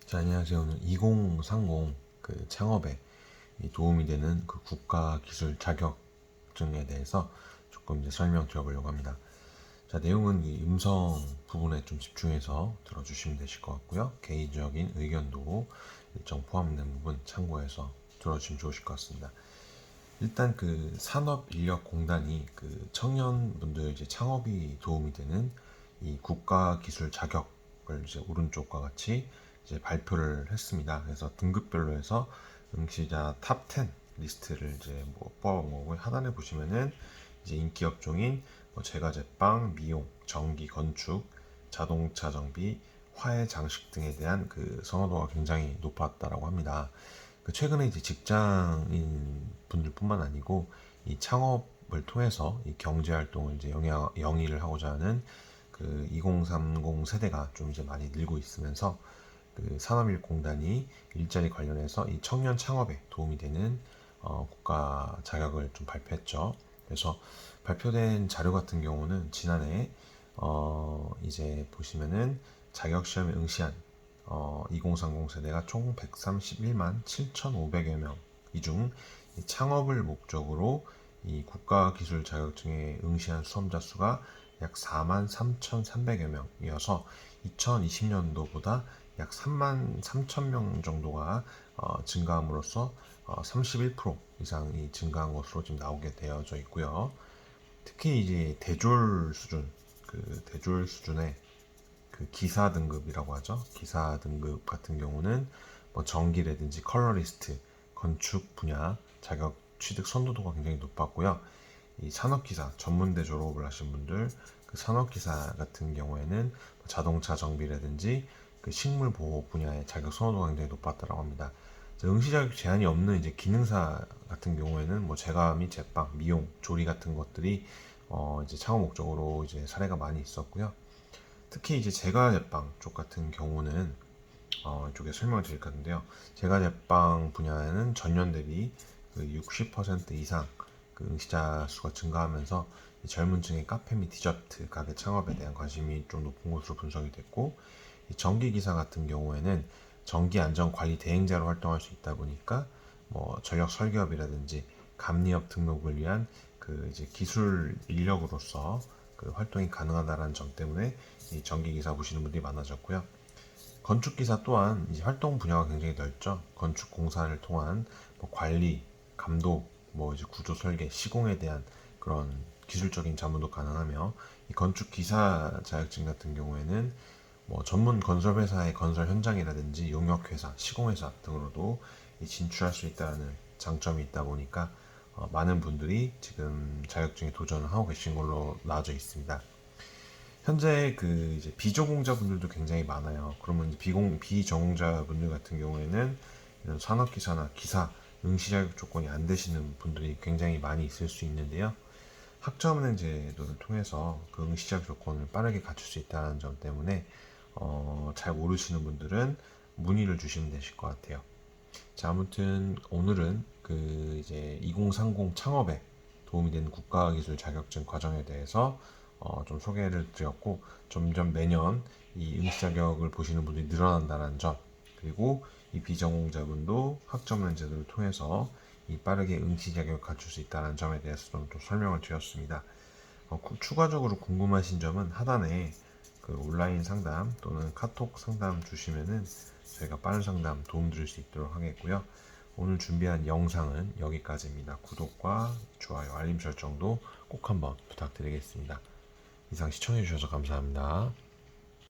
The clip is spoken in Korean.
자, 안녕하세요. 오늘 2030 창업에 도움이 되는 국가 기술 자격증에 대해서 조금 이제 설명드려보려고 합니다. 자, 내용은 이 음성 부분에 좀 집중해서 들어주시면 되실 것 같고요. 개인적인 의견도 일정 포함된 부분 참고해서 들어주시면 좋으실 것 같습니다. 일단 산업인력공단이 청년분들 이제 창업이 도움이 되는 이 국가 기술 자격을 이제 오른쪽과 같이 이제 발표를 했습니다. 그래서 등급별로 해서 응시자 탑 10 리스트를 이제 뽑아본 거고요. 하단에 보시면은 이제 인기 업종인 제과 제빵, 미용, 전기, 건축, 자동차 정비, 화해 장식 등에 대한 선호도가 굉장히 높았다라고 합니다. 최근에 이제 직장인 분들뿐만 아니고 이 창업을 통해서 이 경제 활동을 이제 영위를 하고자 하는 2030 세대가 좀 이제 많이 늘고 있으면서 산업일공단이 일자리 관련해서 이 청년 창업에 도움이 되는 국가 자격을 좀 발표했죠. 그래서 발표된 자료 같은 경우는 지난해 이제 보시면은 자격 시험에 응시한 2030 세대가 총 131만 7,500여 명. 이 중 창업을 목적으로 이 국가 기술 자격증에 응시한 수험자 수가 약 4만 3,300여 명이어서 2020년도보다 약 3만 3천 명 정도가 증가함으로써 31% 이상이 증가한 것으로 지금 나오게 되어져 있고요. 특히 이제 대졸 수준, 대졸 수준의 기사 등급이라고 하죠. 기사 등급 같은 경우는 전기라든지 컬러리스트, 건축 분야 자격 취득 선호도가 굉장히 높았고요. 이 산업기사 전문대 졸업을 하신 분들, 산업기사 같은 경우에는 자동차 정비라든지 식물 보호 분야의 자격 선호도가 굉장히 높았다고 합니다. 응시 자격 제한이 없는 이제 기능사 같은 경우에는 제과 및 제빵, 미용, 조리 같은 것들이 이제 창업 목적으로 이제 사례가 많이 있었고요. 특히 이제 제과 제빵 쪽 같은 경우는 이쪽에 설명을 드릴 건데요. 제과 제빵 분야에는 전년 대비 60% 이상 응시자 수가 증가하면서 젊은 층의 카페 및 디저트 가게 창업에 대한 관심이 좀 높은 것으로 분석이 됐고, 전기 기사 같은 경우에는 전기 안전 관리 대행자로 활동할 수 있다 보니까 전력 설계업이라든지 감리업 등록을 위한 이제 기술 인력으로서 활동이 가능하다는 점 때문에 이 전기 기사 보시는 분들이 많아졌고요. 건축 기사 또한 이제 활동 분야가 굉장히 넓죠. 건축 공사를 통한 관리, 감독, 이제 구조 설계, 시공에 대한 그런 기술적인 자문도 가능하며, 이 건축 기사 자격증 같은 경우에는 전문 건설 회사의 건설 현장이라든지 용역 회사, 시공 회사 등으로도 진출할 수 있다는 장점이 있다 보니까 많은 분들이 지금 자격증에 도전을 하고 계신 걸로 나와져 있습니다. 현재 이제 비전공자분들도 굉장히 많아요. 그러면 이제 비전공자분들 같은 경우에는 이런 산업기사나 기사 응시 자격 조건이 안 되시는 분들이 굉장히 많이 있을 수 있는데요. 학점은행 제도를 통해서 응시 자격 조건을 빠르게 갖출 수 있다는 점 때문에 잘 모르시는 분들은 문의를 주시면 되실 것 같아요. 자, 아무튼 오늘은 이제 2030 창업에 도움이 되는 국가기술 자격증 과정에 대해서 좀 소개를 드렸고, 점점 매년 이 응시 자격을 보시는 분들이 늘어난다는 점, 그리고 이 비전공자분도 학점을 제도를 통해서 이 빠르게 응시 자격을 갖출 수 있다는 점에 대해서 좀 설명을 드렸습니다. 추가적으로 궁금하신 점은 하단에 온라인 상담 또는 카톡 상담 주시면은 저희가 빠른 상담 도움 드릴 수 있도록 하겠고요. 오늘 준비한 영상은 여기까지입니다. 구독과 좋아요, 알림 설정도 꼭 한번 부탁드리겠습니다. 이상 시청해주셔서 감사합니다.